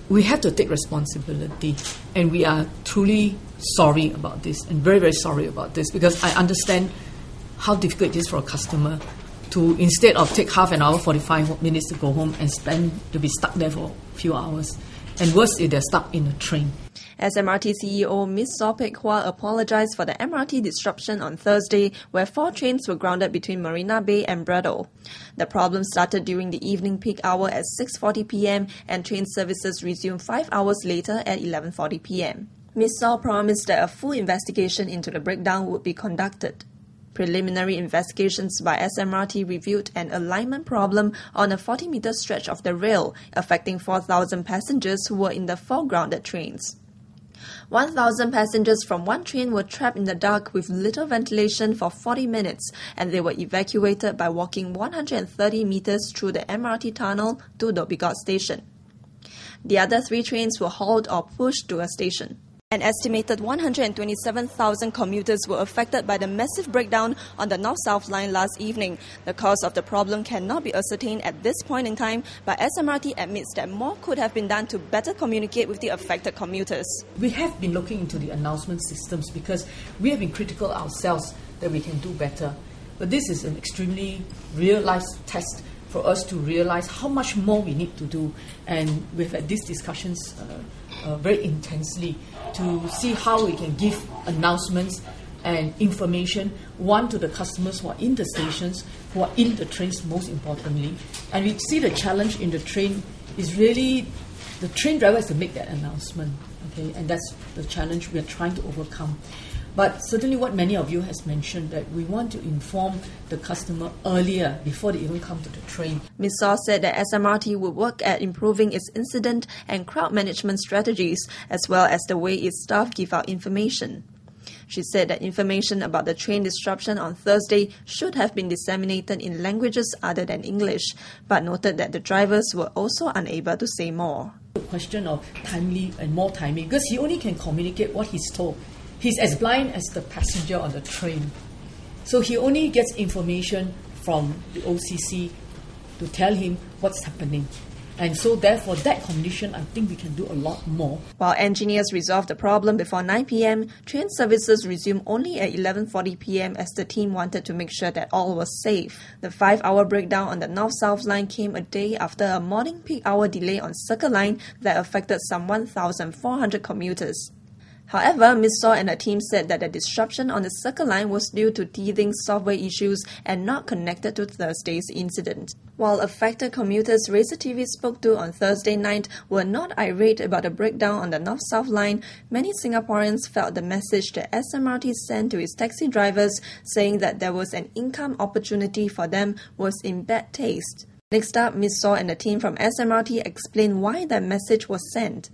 we have to take responsibility, and we are truly sorry about this, and very, very sorry about this, because I understand how difficult it is for a customer to, instead of take half an hour, 45 minutes to go home, and to be stuck there for a few hours. And worse, if they're stuck in a train. SMRT CEO Ms. Phiak apologised for the MRT disruption on Thursday, where 4 trains were grounded between Marina Bay and Braddell. The problem started during the evening peak hour at 6:40 p.m. and train services resumed 5 hours later at 11:40 p.m. Ms. Saw promised that a full investigation into the breakdown would be conducted. Preliminary investigations by SMRT revealed an alignment problem on a 40-metre stretch of the rail, affecting 4,000 passengers who were in the 4 grounded trains. 1,000 passengers from one train were trapped in the dark with little ventilation for 40 minutes, and they were evacuated by walking 130 metres through the MRT tunnel to Dhoby Ghaut station. The other 3 trains were hauled or pushed to a station. An estimated 127,000 commuters were affected by the massive breakdown on the North-South line last evening. The cause of the problem cannot be ascertained at this point in time, but SMRT admits that more could have been done to better communicate with the affected commuters. We have been looking into the announcement systems because we have been critical ourselves that we can do better. But this is an extremely real-life test for us to realize how much more we need to do. And we've had these discussions very intensely to see how we can give announcements and information, one, to the customers who are in the stations, who are in the trains most importantly. And we see the challenge in the train is really the train driver has to make that announcement, okay? And that's the challenge we are trying to overcome. But certainly what many of you has mentioned, that we want to inform the customer earlier before they even come to the train. Ms. Saw said that SMRT will work at improving its incident and crowd management strategies, as well as the way its staff give out information. She said that information about the train disruption on Thursday should have been disseminated in languages other than English, but noted that the drivers were also unable to say more. The question of timely and more timely, because he only can communicate what he's told. He's as blind as the passenger on the train. So he only gets information from the OCC to tell him what's happening. And so therefore, that condition, I think we can do a lot more. While engineers resolved the problem before 9 p.m, train services resumed only at 11:40 p.m. as the team wanted to make sure that all was safe. The 5-hour breakdown on the North-South line came a day after a morning peak hour delay on Circle Line that affected some 1,400 commuters. However, Ms. Saw and her team said that the disruption on the Circle Line was due to teething software issues and not connected to Thursday's incident. While affected commuters Razer TV spoke to on Thursday night were not irate about the breakdown on the North-South line, many Singaporeans felt the message that SMRT sent to its taxi drivers saying that there was an income opportunity for them was in bad taste. Next up, Ms. Saw and the team from SMRT explained why that message was sent.